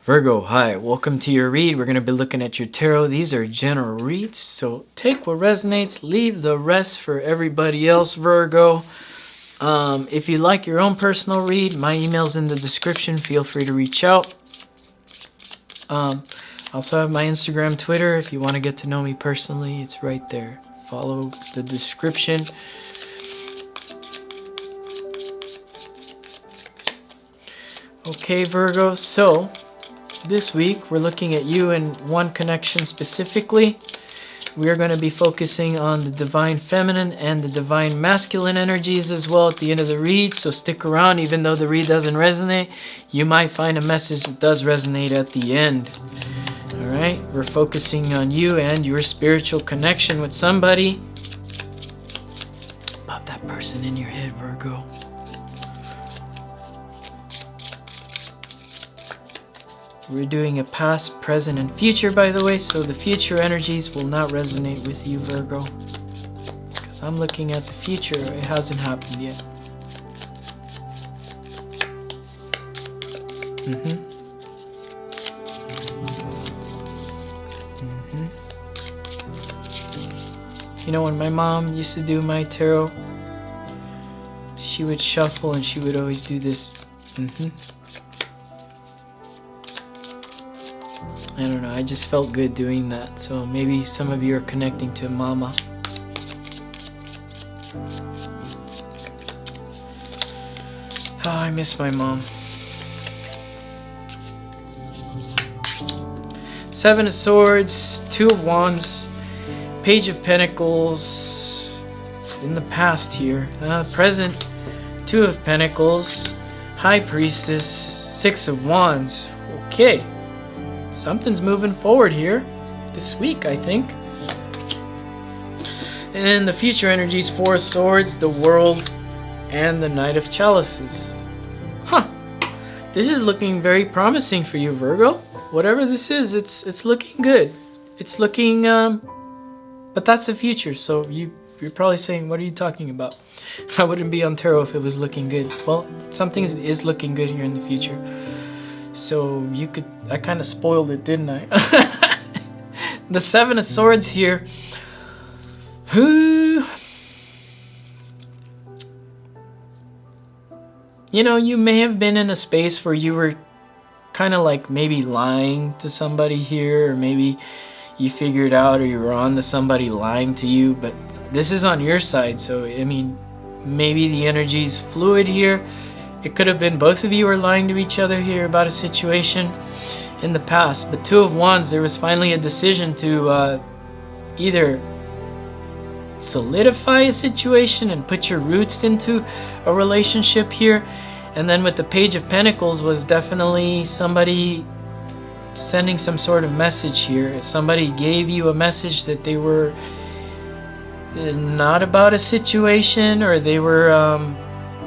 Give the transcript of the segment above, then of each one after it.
Virgo, hi, welcome to your read. We're going to be looking at your tarot. These are general reads, so take what resonates, leave the rest for everybody else, Virgo. If you like your own personal read, my email's in the description. Feel free to reach out. I also have my Instagram, Twitter. If you want to get to know me personally, it's right there. Follow the description. Okay, Virgo, so this week we're looking at you in one connection specifically. We're going to be focusing on the divine feminine and the divine masculine energies as well at the end of the read, so stick around. Even though the read doesn't resonate, you might find a message that does resonate at the end. Alright, we're focusing on you and your spiritual connection with somebody. Pop that person in your head, Virgo. We're doing a past, present, and future, by the way, so the future energies will not resonate with you, Virgo. Because I'm looking at the future, it hasn't happened yet. You know, when my mom used to do my tarot, she would shuffle and she would always do this. I don't know, I just felt good doing that. So maybe some of you are connecting to Mama. Oh, I miss my mom. Seven of Swords, Two of Wands, Page of Pentacles in the past here. Present, Two of Pentacles, High Priestess, Six of Wands. Okay. Something's moving forward here this week, I think. And then the future energies, Four of Swords, the World, and the Knight of Chalices. Huh. This is looking very promising for you, Virgo. Whatever this is, it's looking good. It's looking, but that's the future. So you're probably saying, what are you talking about? I wouldn't be on tarot if it was looking good. Well, something is looking good here in the future. So you could, I kind of spoiled it, didn't I? The Seven of Swords here. You know, you may have been in a space where you were kind of like maybe lying to somebody here, or maybe you figured out, or you were on to somebody lying to you, but this is on your side. So, I mean, maybe the energy's fluid here. It could have been both of you are lying to each other here about a situation in the past. But Two of Wands, there was finally a decision to either solidify a situation and put your roots into a relationship here. And then with the Page of Pentacles was definitely somebody sending some sort of message here. Somebody gave you a message that they were not about a situation, or they were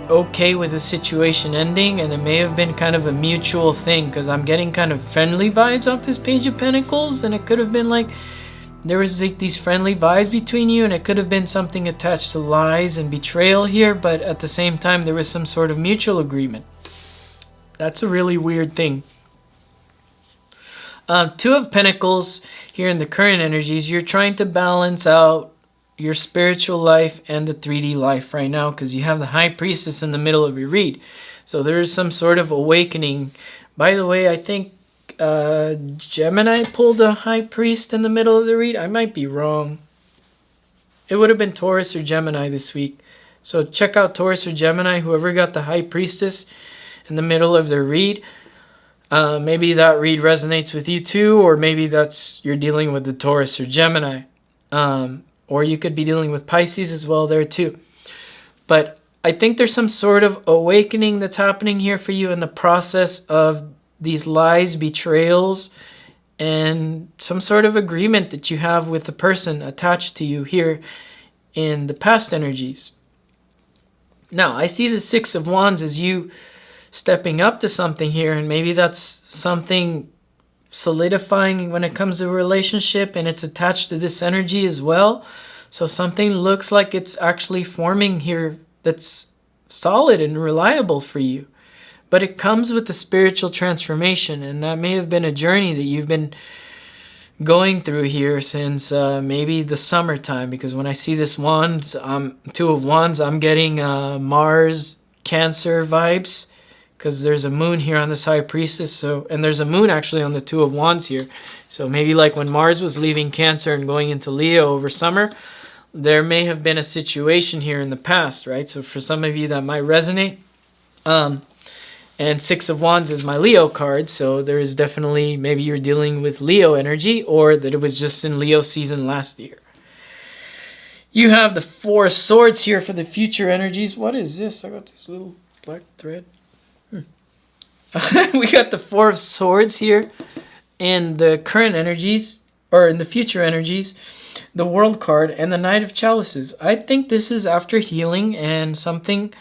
okay with the situation ending, and it may have been kind of a mutual thing, because I'm getting kind of friendly vibes off this Page of Pentacles, and it could have been like there was like these friendly vibes between you, and it could have been something attached to lies and betrayal here, but at the same time there was some sort of mutual agreement. That's a really weird thing. Two of Pentacles here in the current energies, you're trying to balance out your spiritual life and the 3D life right now, because you have the High Priestess in the middle of your read. So there's some sort of awakening. By the way, I think Gemini pulled a High Priest in the middle of the read. I might be wrong. It would have been Taurus or Gemini this week. So check out Taurus or Gemini, whoever got the High Priestess in the middle of their read. Maybe that read resonates with you too, or maybe that's you're dealing with the Taurus or Gemini. Or you could be dealing with Pisces as well there too. But I think there's some sort of awakening that's happening here for you in the process of these lies, betrayals, and some sort of agreement that you have with the person attached to you here in the past energies. Now, I see the Six of Wands as you stepping up to something here, and maybe that's something solidifying when it comes to a relationship, and it's attached to this energy as well. So something looks like it's actually forming here that's solid and reliable for you. But it comes with the spiritual transformation, and that may have been a journey that you've been going through here since maybe the summertime, because when I see this wand, Two of Wands, I'm getting Mars Cancer vibes, because there's a moon here on this High Priestess, and there's a moon actually on the Two of Wands here. So maybe like when Mars was leaving Cancer and going into Leo over summer, there may have been a situation here in the past, right? So for some of you that might resonate. And Six of Wands is my Leo card, so there is definitely, maybe you're dealing with Leo energy, or that it was just in Leo season last year. You have the Four of Swords here for the future energies. What is this? I got this little black thread. We got the Four of Swords here in the current energies, or in the future energies, the World card, and the Knight of Chalices. I think this is after healing and something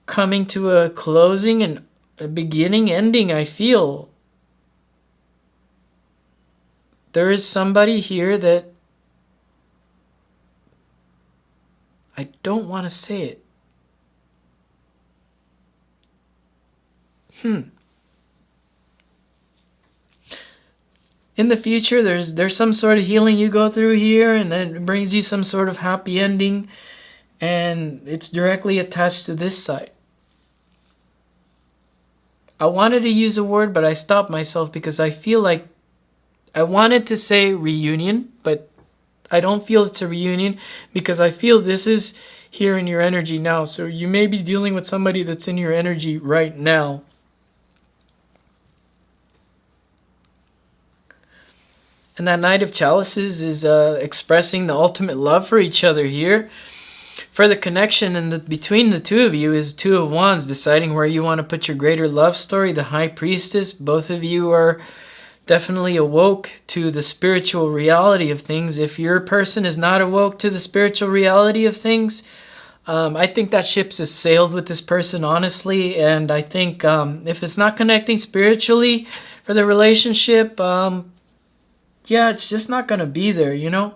coming to a closing and a beginning, ending. I feel there is somebody here that I don't want to say it. In the future, there's some sort of healing you go through here, and then it brings you some sort of happy ending, and it's directly attached to this side. I wanted to use a word, but I stopped myself because I feel like I wanted to say reunion, but I don't feel it's a reunion, because I feel this is here in your energy now. So you may be dealing with somebody that's in your energy right now. And that Knight of Chalices is expressing the ultimate love for each other here. For the connection between the two of you is Two of Wands, deciding where you want to put your greater love story. The High Priestess, both of you are definitely awoke to the spiritual reality of things. If your person is not awoke to the spiritual reality of things, I think that ship has sailed with this person, honestly. And I think if it's not connecting spiritually for the relationship, yeah, it's just not going to be there, you know?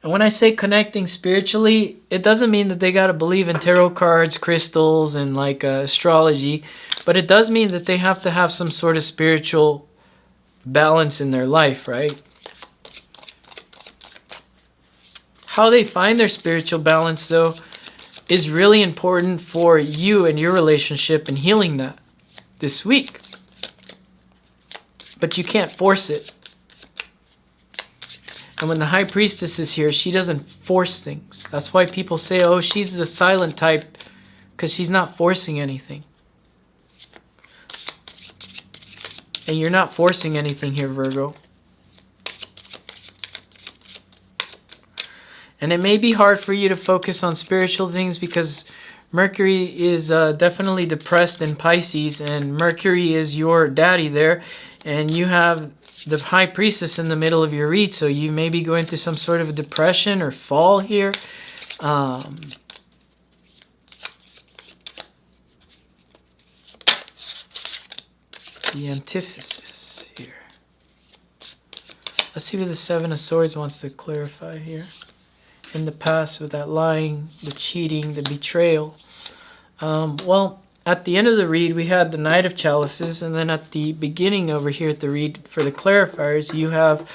And when I say connecting spiritually, it doesn't mean that they got to believe in tarot cards, crystals, and like astrology. But it does mean that they have to have some sort of spiritual balance in their life, right? How they find their spiritual balance, though, is really important for you and your relationship and healing that this week. But you can't force it. And when the High Priestess is here, she doesn't force things. That's why people say, oh, she's the silent type, because she's not forcing anything. And you're not forcing anything here, Virgo. And it may be hard for you to focus on spiritual things because Mercury is definitely depressed in Pisces, and Mercury is your daddy there, and you have the High Priestess in the middle of your read, so you may be going through some sort of a depression or fall here. The antithesis here. Let's see what the Seven of Swords wants to clarify here. In the past, with that lying, the cheating, the betrayal. Well, at the end of the read, we had the Knight of Chalices, and then at the beginning over here at the read for the clarifiers, you have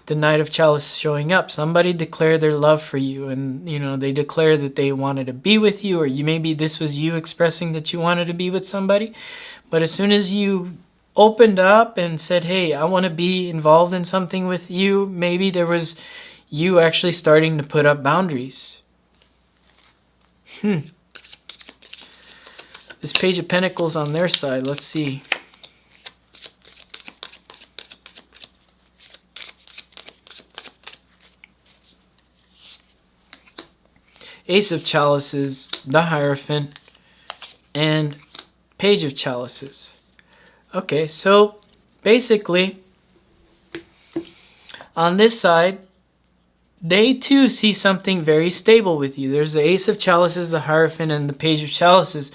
the Knight of Chalice showing up. Somebody declared their love for you, and you know, they declared that they wanted to be with you, or maybe this was you expressing that you wanted to be with somebody. But as soon as you opened up and said, hey, I want to be involved in something with you, maybe there was you actually starting to put up boundaries. This Page of Pentacles on their side, let's see. Ace of Chalices, the Hierophant, and Page of Chalices. Okay, so basically, on this side, they too see something very stable with you. There's the Ace of Chalices, the Hierophant, and the Page of Chalices.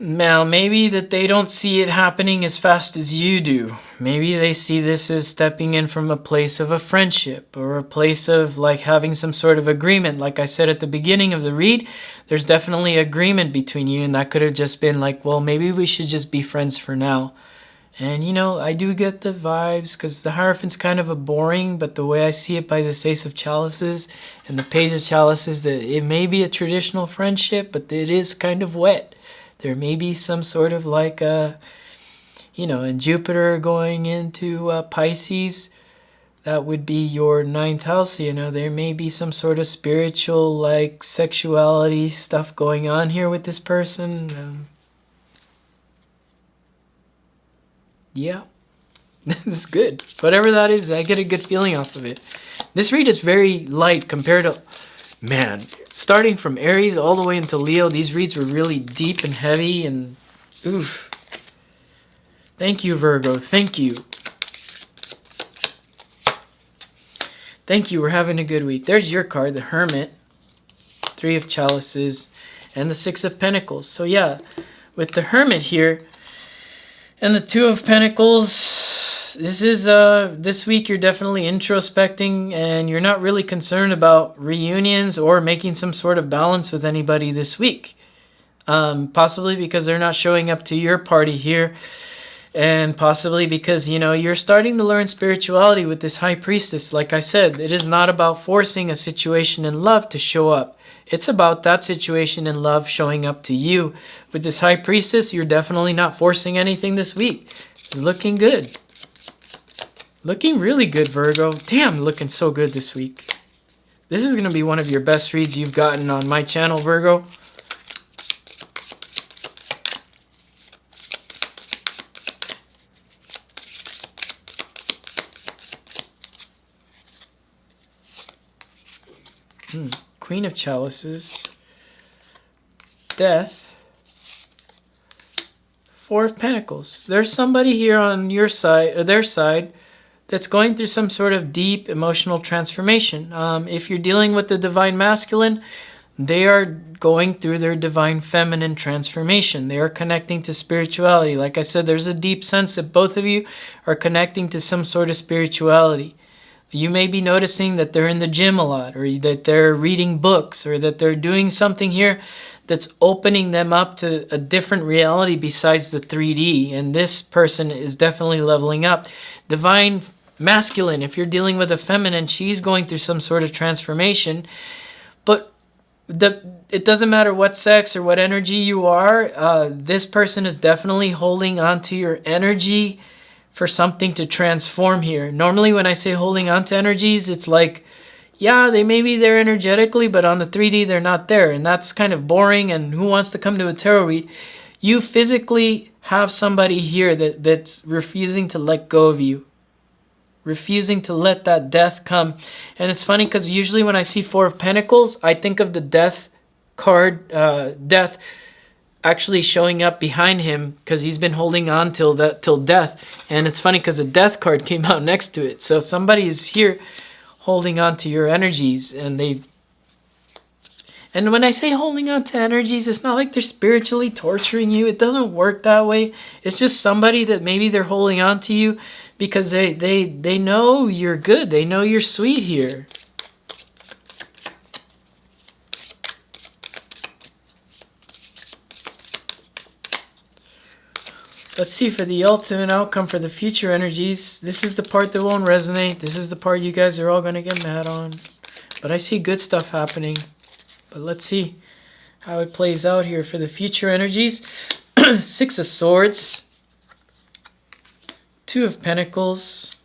Now, maybe that they don't see it happening as fast as you do. Maybe they see this as stepping in from a place of a friendship or a place of like having some sort of agreement. Like I said at the beginning of the read, there's definitely agreement between you, and that could have just been like, well, maybe we should just be friends for now. And you know, I do get the vibes because the Hierophant's kind of a boring, but the way I see it by the Ace of Chalices and the Page of Chalices, that it may be a traditional friendship, but it is kind of wet. There may be some sort of like a, you know, in Jupiter going into Pisces, that would be your 9th house. You know, there may be some sort of spiritual like sexuality stuff going on here with this person. Yeah, it's good. Whatever that is, I get a good feeling off of it. This read is very light compared to, man, starting from Aries all the way into Leo, these reads were really deep and heavy and oof. Thank you, Virgo. Thank you. Thank you. We're having a good week. There's your card, the Hermit, 3 of Chalices, and the 6 of Pentacles. So yeah, with the Hermit here and the 2 of Pentacles, this week you're definitely introspecting and you're not really concerned about reunions or making some sort of balance with anybody this week. Possibly because they're not showing up to your party here, and possibly because, you know, you're starting to learn spirituality with this High Priestess. Like I said, it is not about forcing a situation in love to show up. It's about that situation in love showing up to you. With this High Priestess, you're definitely not forcing anything this week. It's looking good. Looking really good, Virgo. Damn, looking so good this week. This is going to be one of your best reads you've gotten on my channel, Virgo. Queen of Chalices, Death, 4 of Pentacles. There's somebody here on your side, or their side, that's going through some sort of deep emotional transformation. If you're dealing with the Divine Masculine, they are going through their Divine Feminine transformation. They are connecting to spirituality. Like I said, there's a deep sense that both of you are connecting to some sort of spirituality. You may be noticing that they're in the gym a lot, or that they're reading books, or that they're doing something here that's opening them up to a different reality besides the 3D. And this person is definitely leveling up. Divine Masculine, if you're dealing with a feminine, she's going through some sort of transformation. But it doesn't matter what sex or what energy you are. This person is definitely holding on to your energy for something to transform here. Normally when I say holding on to energies, it's like, yeah, they may be there energetically, but on the 3D, they're not there. And that's kind of boring. And who wants to come to a tarot read? You physically have somebody here that's refusing to let go of you. Refusing to let that death come. And it's funny because usually when I see 4 of Pentacles, I think of the death card, death, actually showing up behind him because he's been holding on till death. And it's funny because the death card came out next to it. So somebody is here holding on to your energies, and when I say holding on to energies, it's not like they're spiritually torturing you. It doesn't work that way. It's just somebody that maybe they're holding on to you because they know you're good. They know you're sweet here. Let's see for the ultimate outcome for the future energies. This is the part that won't resonate. This is the part you guys are all going to get mad on. But I see good stuff happening. But let's see how it plays out here for the future energies. 6 of Swords. 2 of Pentacles.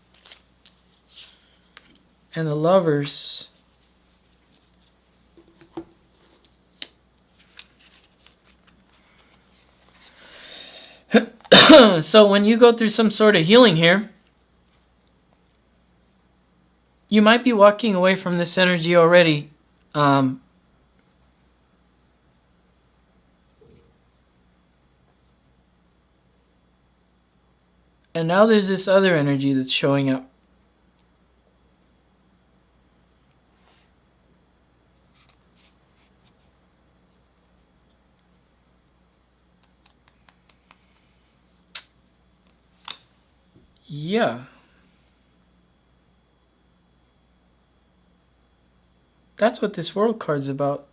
And the Lovers. So when you go through some sort of healing here, you might be walking away from this energy already. And now there's this other energy that's showing up. Yeah. That's what this world card's about.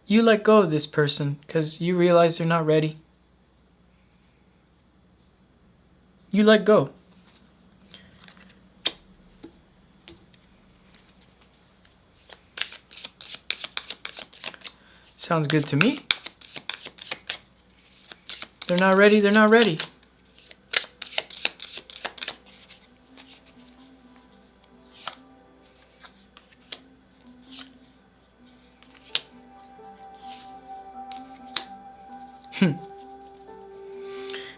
You let go of this person because you realize they're not ready. You let go. Sounds good to me. They're not ready, they're not ready.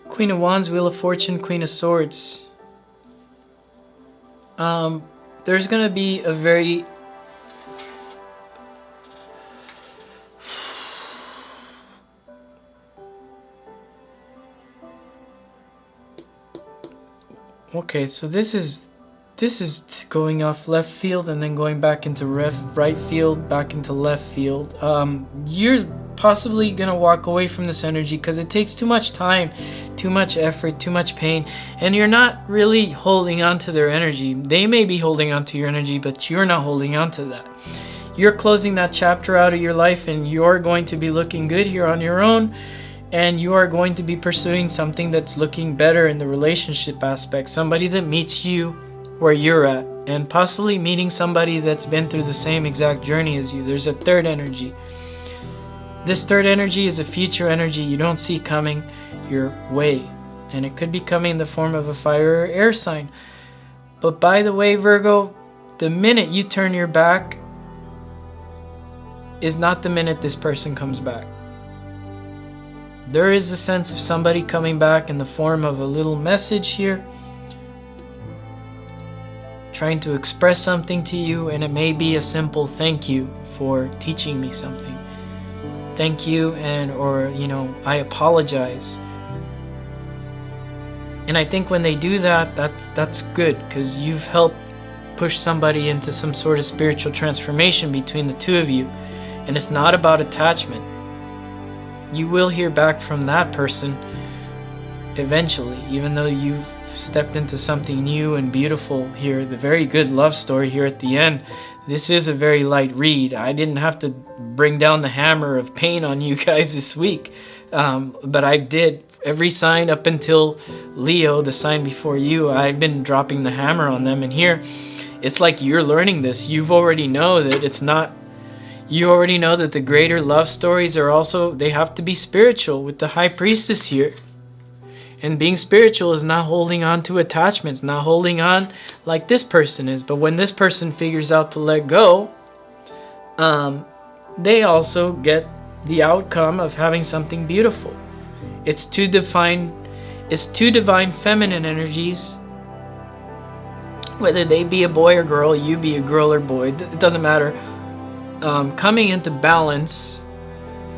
Queen of Wands, Wheel of Fortune, Queen of Swords. There's gonna be a very okay, so this is going off left field and then going back into right field, back into left field. You're possibly gonna walk away from this energy because it takes too much time, too much effort, too much pain, and you're not really holding on to their energy. They may be holding on to your energy, but you're not holding on to that. You're closing that chapter out of your life, and you're going to be looking good here on your own, and you are going to be pursuing something that's looking better in the relationship aspect. Somebody that meets you where you're at, and possibly meeting somebody that's been through the same exact journey as you. There's a third energy. This third energy is a future energy you don't see coming your way, and it could be coming in the form of a fire or air sign. But by the way, Virgo, the minute you turn your back is not the minute this person comes back. There is a sense of somebody coming back in the form of a little message here, trying to express something to you, and it may be a simple thank you for teaching me something. Thank you, and or I apologize. And I think when they do that, that's good, because you've helped push somebody into some sort of spiritual transformation between the two of you, and it's not about attachment. You will hear back from that person eventually, even though you've stepped into something new and beautiful here. The very good love story here at the end. This is a very light read. I didn't have to bring down the hammer of pain on you guys this week, but I did. Every sign up until Leo, the sign before you, I've been dropping the hammer on them. And here, it's like you're learning this. You already know that it's not. You already know that the greater love stories are also, they have to be spiritual, with the High Priestess here. And being spiritual is not holding on to attachments, not holding on like this person is. But when this person figures out to let go, they also get the outcome of having something beautiful. It's two divine feminine energies. Whether they be a boy or girl, you be a girl or boy, it doesn't matter. Coming into balance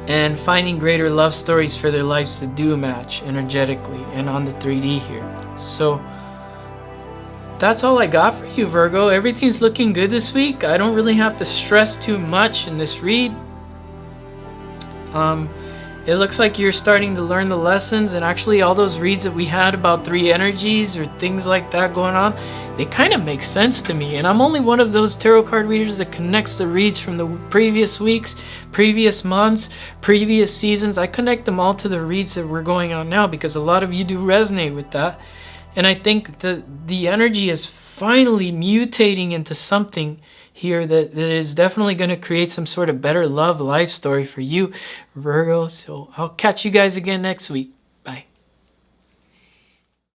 and finding greater love stories for their lives that do match energetically and on the 3D here. So that's all I got for you, Virgo. Everything's looking good this week. I don't really have to stress too much in this read. It looks like you're starting to learn the lessons, and actually all those reads that we had about 3 energies or things like that going on, they kind of make sense to me. And I'm only one of those tarot card readers that connects the reads from the previous weeks, previous months, previous seasons. I connect them all to the reads that we're going on now, because a lot of you do resonate with that. And I think the energy is finally mutating into something here that is definitely going to create some sort of better love life story for you, Virgo. So I'll catch you guys again next week.